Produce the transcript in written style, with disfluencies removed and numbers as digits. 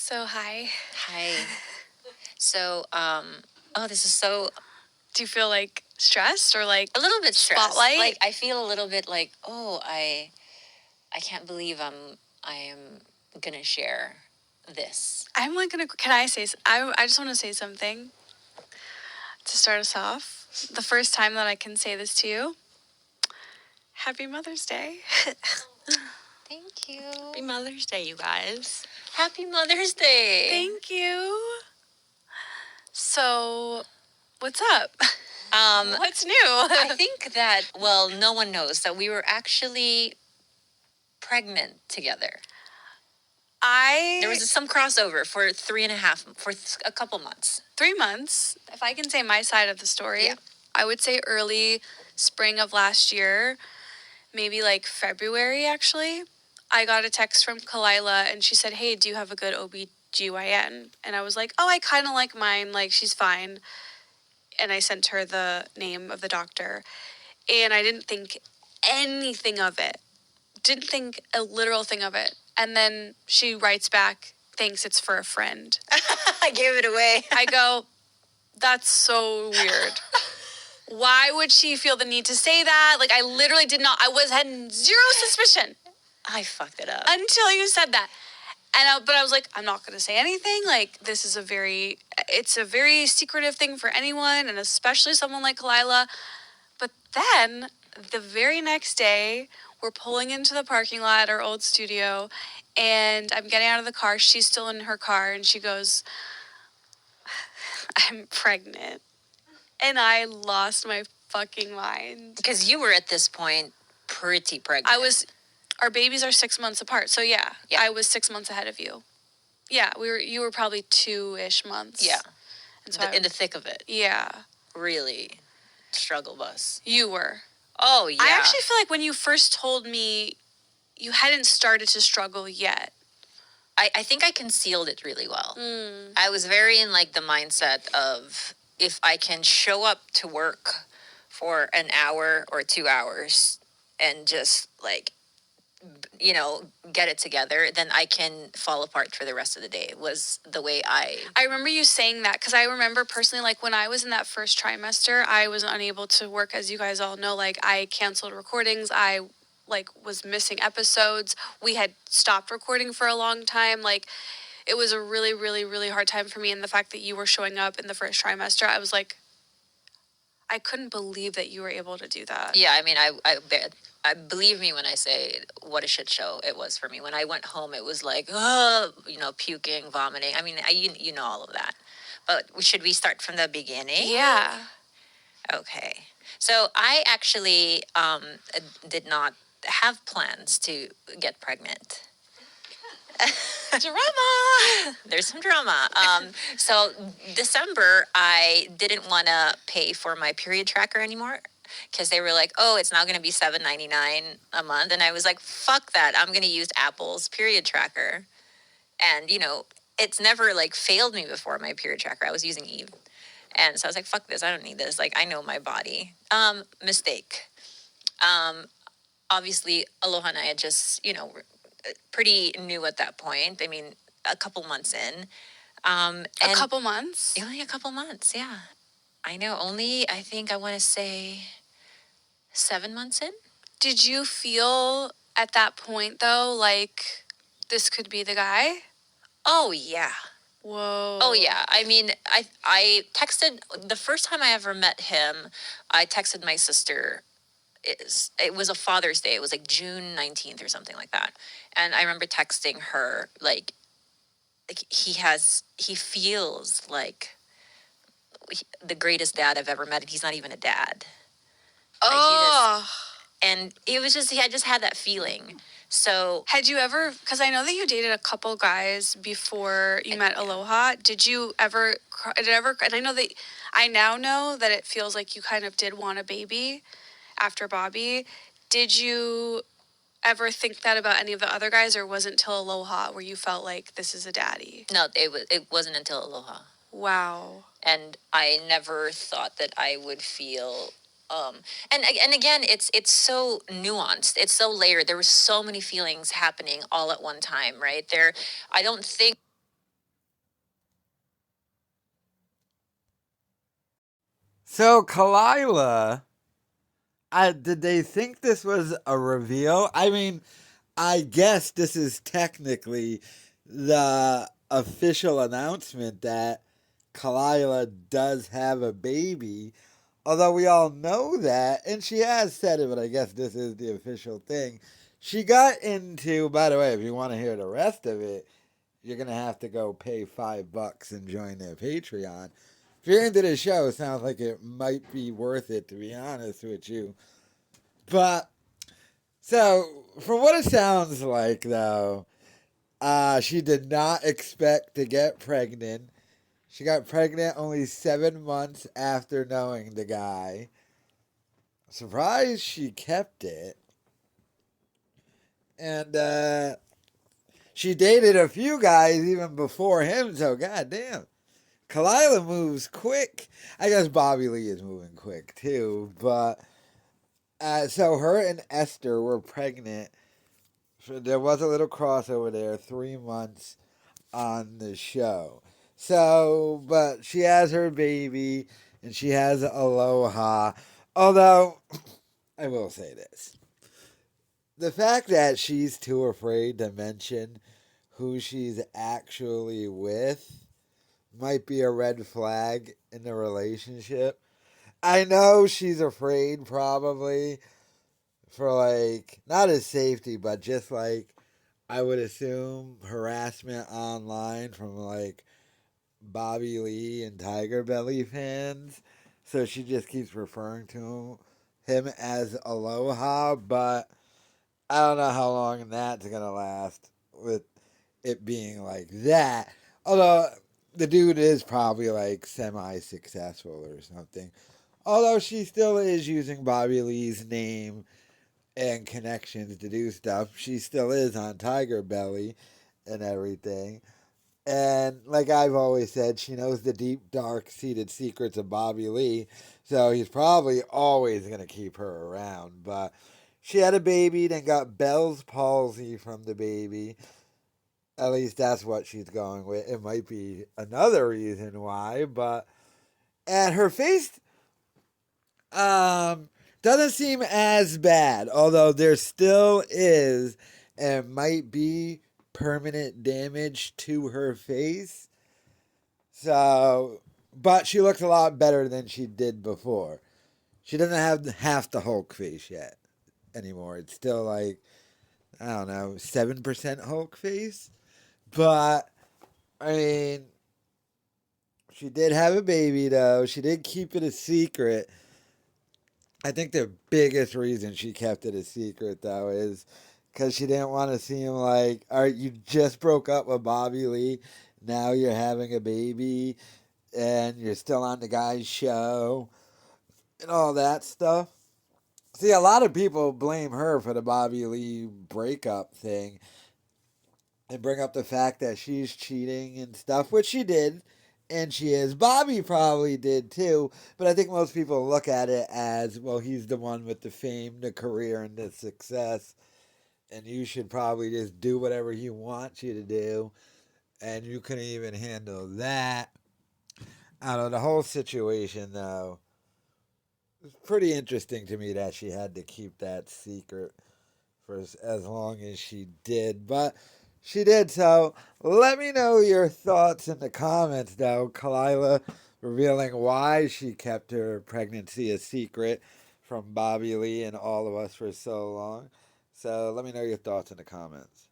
So, hi. Hi. So, this is so Do you feel like stressed or like a little bit stressed. spotlight? Like I feel a little bit like, I can't believe I am gonna share this. I'm like can I say, I just want to say something to start us off. The first time that I can say this to you. Happy Mother's Day. Thank you. Happy Mother's Day, you guys. Happy Mother's Day. Thank you. So, what's up? What's new? I think that, no one knows that we were actually pregnant together. There was some crossover for a couple months. 3 months. If I can say my side of the story, Yeah. I would say early spring of last year, maybe like February actually. I got a text from Khalyla and she said, "Hey, do you have a good OB/GYN?" And I was like, "Oh, I kind of like mine. Like, she's fine." And I sent her the name of the doctor. And I didn't think anything of it. Didn't think a literal thing of it. And then she writes back, "Thanks, it's for a friend." I gave it away. I go, "That's so weird." Why would she feel the need to say that? Like, I literally did not. Had zero suspicion I fucked it up. until you said that. But I was like, I'm not going to say anything. Like, it's a very secretive thing for anyone, and especially someone like Khalyla. But then, the very next day, we're pulling into the parking lot at our old studio, and I'm getting out of the car. She's still in her car, and she goes, "I'm pregnant." And I lost my fucking mind. Because you were at this point pretty pregnant. Our babies are 6 months apart. So yeah, I was 6 months ahead of you. Yeah, you were probably 2-ish months. Yeah. And so in the thick of it. Yeah. Really struggle bus. You were. Oh, yeah. I actually feel like when you first told me, you hadn't started to struggle yet. I think I concealed it really well. I was very in like the mindset of if I can show up to work for an hour or 2 hours and just like, get it together, then I can fall apart for the rest of the day. It was the way I remember you saying that because I remember personally, like when I was in that first trimester, I was unable to work, as you guys all know. Like, I canceled recordings. I was missing episodes. We had stopped recording for a long time. Like, it was a really, really, really hard time for me. And the fact that you were showing up in the first trimester, I was like, I couldn't believe that you were able to do that. Yeah, I mean, I believe me when I say what a shit show it was for me. When I went home, it was like, puking, vomiting. I mean, you know all of that. But should we start from the beginning? Yeah. Okay. So I actually did not have plans to get pregnant. Drama! There's some drama. So December, I didn't want to pay for my period tracker anymore because they were like, "Oh, it's now going to be $7.99 a month," and I was like, "Fuck that! I'm going to use Apple's period tracker." And it's never like failed me before, my period tracker. I was using Eve, and so I was like, "Fuck this! I don't need this. Like, I know my body." Mistake. Obviously, Aloha and I had just pretty new at that point. I mean, a couple months in. A couple months? Only a couple months, yeah. I know, I think I want to say 7 months in. Did you feel at that point, though, like this could be the guy? Oh, yeah. Whoa. Oh, yeah. I mean, I texted, the first time I ever met him, I texted my sister. It was a Father's Day. It was like June 19th or something like that. And I remember texting her, like he feels like the greatest dad I've ever met, and he's not even a dad. Oh. And it was just, I just had that feeling. So had you ever, because I know that you dated a couple guys before you met Aloha. Did you ever, and I now know that it feels like you kind of did want a baby after Bobby. Did you ever think that about any of the other guys, or wasn't until Aloha where you felt like this is a daddy? No, it wasn't until Aloha. Wow. And I never thought that I would feel and again, it's so nuanced. It's so layered. There were so many feelings happening all at one time, right? I don't think So Khalyla, did they think this was a reveal? I mean, I guess this is technically the official announcement that Khalyla does have a baby. Although we all know that, and she has said it, but I guess this is the official thing. She got into, by the way, if you want to hear the rest of it, you're going to have to go pay $5 and join their Patreon. If you're into the show, it sounds like it might be worth it, to be honest with you. But, so, from what it sounds like, though, she did not expect to get pregnant. She got pregnant only 7 months after knowing the guy. Surprised she kept it. And she dated a few guys even before him, so goddamn. Khalyla moves quick. I guess Bobby Lee is moving quick too, but so her and Esther were pregnant. So there was a little crossover there, 3 months on the show. So, but she has her baby and she has Aloha. Although, I will say this. The fact that she's too afraid to mention who she's actually with might be a red flag in the relationship. I know she's afraid probably for like not his safety, but just like I would assume harassment online from like Bobby Lee and Tigerbelly fans. So she just keeps referring to him as Aloha, but I don't know how long that's gonna last with it being like that. Although the dude is probably like semi successful or something. Although she still is using Bobby Lee's name and connections to do stuff. She still is on Tigerbelly and everything. And like I've always said, she knows the deep, dark seated secrets of Bobby Lee. So he's probably always going to keep her around. But she had a baby, then got Bell's palsy from the baby. At least that's what she's going with. It might be another reason why, but and her face doesn't seem as bad, although there still is and might be permanent damage to her face. So, but she looks a lot better than she did before. She doesn't have half the Hulk face yet anymore. It's still like I don't know, 7% Hulk face. But I mean, she did have a baby though. She did keep it a secret. I think the biggest reason she kept it a secret though is because she didn't want to seem like, all right, you just broke up with Bobby Lee. Now you're having a baby and you're still on the guy's show and all that stuff. See, a lot of people blame her for the Bobby Lee breakup thing and bring up the fact that she's cheating and stuff, which she did, and she is. Bobby probably did too, but I think most people look at it as, well, he's the one with the fame, the career, and the success, and you should probably just do whatever he wants you to do, and you couldn't even handle that. I don't know, the whole situation, though, it's pretty interesting to me that she had to keep that secret for as long as she did. But she did. So let me know your thoughts in the comments, though. Khalyla revealing why she kept her pregnancy a secret from Bobby Lee and all of us for so long. So let me know your thoughts in the comments.